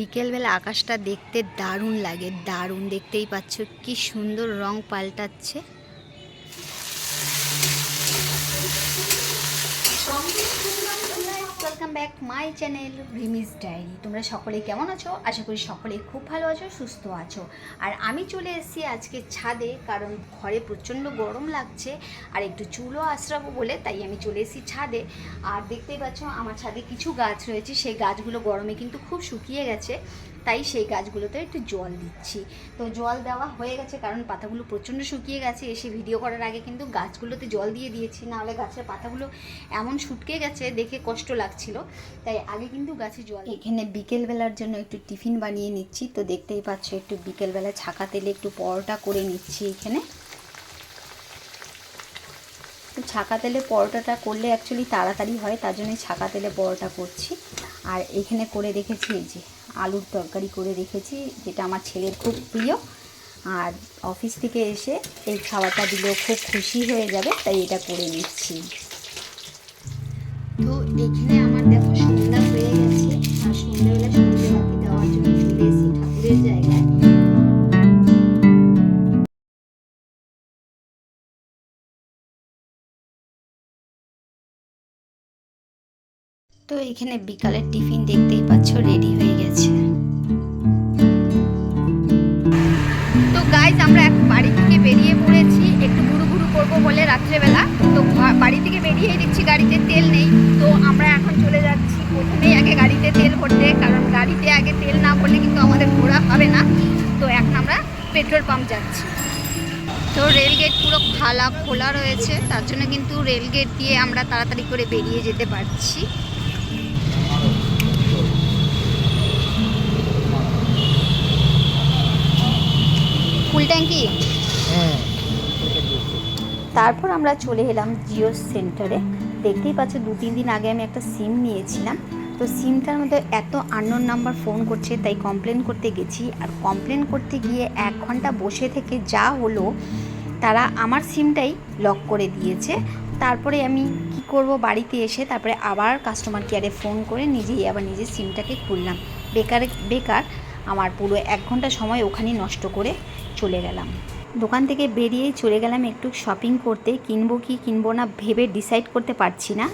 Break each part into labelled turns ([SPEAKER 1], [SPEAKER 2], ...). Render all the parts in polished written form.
[SPEAKER 1] বিকেলবেলা আকাশটা দেখতে দারুণ লাগে, দারুণ। দেখতেই পাচ্ছ কি সুন্দর রং পাল্টাচ্ছে। Welcome back my channel Rimi's diary. তোমরা সকলে কেমন আছো? আশা করি সকলেই খুব ভালো আছো, সুস্থ আছো। আর আমি চলে এসেছি আজকে ছাদে, কারণ ঘরে প্রচণ্ড গরম লাগছে আর একটু চুলও আশ্রাবো বলে তাই আমি চলে এসেছি ছাদে। আর দেখতেই পাচ্ছ আমার ছাদে কিছু গাছ রয়েছে, সেই গাছগুলো গরমে কিন্তু খুব শুকিয়ে গেছে, তাই সেই গাছগুলোতে একটু জল দিচ্ছি। তো জল দেওয়া হয়ে গেছে, কারণ পাতাগুলো প্রচণ্ড শুকিয়ে গেছে। এসে ভিডিও করার আগে কিন্তু গাছগুলোতে জল দিয়ে দিয়েছি, নাহলে গাছের পাতাগুলো এমন শুটকে গেছে দেখে কষ্ট লাগছিল, তাই আগে কিন্তু গাছে জল। এখানে বিকেলবেলার জন্য একটু টিফিন বানিয়ে নিচ্ছি। তো দেখতেই পাচ্ছ একটু বিকেলবেলা ছাকা তেলে একটু পরোটা করে নিচ্ছি। এখানে তো ছাকা তেলে পরোটাটা করলে অ্যাকচুয়ালি তাড়াতাড়ি হয়, তার জন্যই ছাকা তেলে পরোটা করছি। আর এখানে করে রেখেছি এই যে আলুর তরকারি করে রেখেছি, যেটা আমার ছেলের খুব প্রিয়। আর অফিস থেকে এসে এই খাবারটা দিলেও খুব খুশি হয়ে যাবে, তাই এটা করে নিচ্ছি। তো এখানে আমার দেখো সন্ধ্যা হয়ে গেছে, আর সন্ধ্যাবেলা সন্ধ্যে বাতি দেওয়ার জন্য চলে এসেছি ঠাকুরের জায়গায়। তো এখানে বিকালের টিফিন দেখতেই পাচ্ছ রেডি হয়ে গেছে। তো গাইজ আমরা এখন বাড়ি থেকে বেরিয়ে পড়েছি, একটু ঘুরু ঘুরু করবো বলে রাত্রেবেলা। তো বাড়ি থেকে বেরিয়েই দেখছি গাড়িতে তেল নেই, তো আমরা এখন চলে যাচ্ছি প্রথমেই আগে গাড়িতে তেল ভরতে, কারণ গাড়িতে আগে তেল না ভরলে কিন্তু আমাদের ঘোরা হবে না। তো এখন আমরা পেট্রোল পাম্প যাচ্ছি। তো রেলগেট পুরো খোলা রয়েছে, তার জন্য কিন্তু রেলগেট দিয়ে আমরা তাড়াতাড়ি করে বেরিয়ে যেতে পারছি। ফুল ট্যাঙ্কি। তারপর আমরা চলে এলাম জিও সেন্টারে। দেখতেই পাচ্ছ 2-3 দিন আগে আমি একটা সিম নিয়েছিলাম, তো সিমটার মধ্যে এত আননোন নাম্বার ফোন করছে, তাই কমপ্লেন করতে গেছি। আর কমপ্লেন করতে গিয়ে 1 ঘন্টা বসে থেকে যা হলো, তারা আমার সিমটাই লক করে দিয়েছে। তারপরে আমি কি করব, বাড়িতে এসে তারপরে আবার কাস্টমার কেয়ারে ফোন করে নিজেই আবার নিজের সিমটাকে খুললাম। বেকার আমার পুরো 1 ঘন্টা সময় ওখানেই নষ্ট করে চলে গেলাম। দোকান থেকে বেরিয়েই চলে গেলাম একটু শপিং করতে। কিনবো কি কিনবো না ভেবে ডিসাইড করতে পারছি না।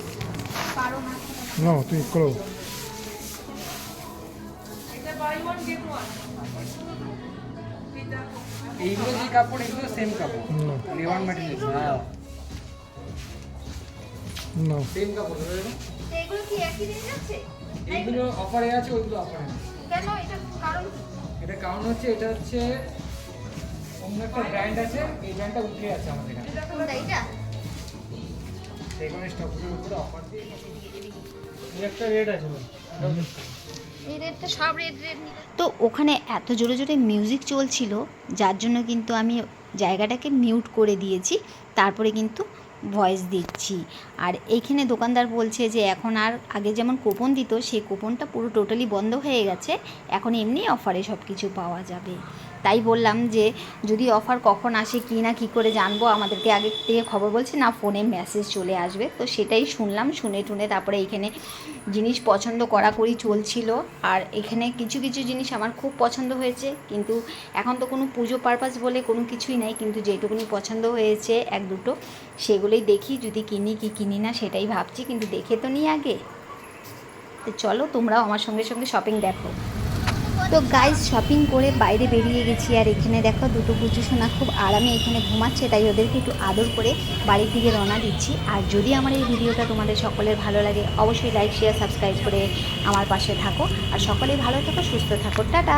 [SPEAKER 2] এইগুলো যে কাপড়, এগুলো সেম কাপড়, লেওয়ান ম্যাটেরিয়াল। হ্যাঁ, না সেম কাপড়।
[SPEAKER 1] এগুলো কি একই রেঞ্জ আছে?
[SPEAKER 2] এইগুলো অফারে আছে, ওইগুলো অফারে আছে।
[SPEAKER 1] কেন? এটা কারণ কি?
[SPEAKER 2] এটা কারণ হচ্ছে, এটা হচ্ছে অন্য একটা ব্র্যান্ড আছে, এই ব্র্যান্ডটা উঠে আছে আমাদের এখানে।
[SPEAKER 1] এইটা
[SPEAKER 2] সেখানে স্টকের উপরে অফার দিয়ে এই একটা রেট আছে,
[SPEAKER 1] এই রেটটা সব রেট। তো ওখানে এত জোরে জোরে মিউজিক চলছিল, যার জন্য কিন্তু আমি জায়গাটাকে মিউট করে দিয়েছি, তারপরে কিন্তু ভয়েস দিচ্ছি। আর এইখানে দোকানদার বলছে যে এখন আর আগে যেমন কুপন দিত, সেই কুপনটা পুরো টোটালি বন্ধ হয়ে গেছে, এখন এমনি অফারে সব কিছু পাওয়া যাবে। তাই বললাম যে যদি অফার কখন আসে কি না কী করে জানবো, আমাদেরকে আগে থেকে খবর বলছে না, ফোনে মেসেজ চলে আসবে। তো সেটাই শুনলাম, শুনে টুনে তারপরে এইখানে জিনিস পছন্দ করাকরি চলছিল। আর এখানে কিছু কিছু জিনিস আমার খুব পছন্দ হয়েছে, কিন্তু এখন তো কোনো পুজো পারপাস বলে কোনো কিছুই নেই, কিন্তু যেটুকুনি পছন্দ হয়েছে 1-2, সেগুলোই দেখি যদি কিনি কি কিনি না সেটাই ভাবছি, কিন্তু দেখে তো নিই আগে। তো চলো তোমরাও আমার সঙ্গে সঙ্গে শপিং দেখো। তো গাইজ শপিং করে বাইরে বেরিয়ে গেছি, আর এখানে দেখো দুটো পুচু সোনা খুব আরামে এখানে ঘুমাচ্ছে, তাই ওদেরকে একটু আদর করে বাড়ির দিকে রওনা দিচ্ছি। আর যদি আমার এই ভিডিওটা তোমাদের সকলের ভালো লাগে, অবশ্যই লাইক শেয়ার সাবস্ক্রাইব করে আমার পাশে থাকো। আর সকলেই ভালো থাকো, সুস্থ থাকো, টাটা।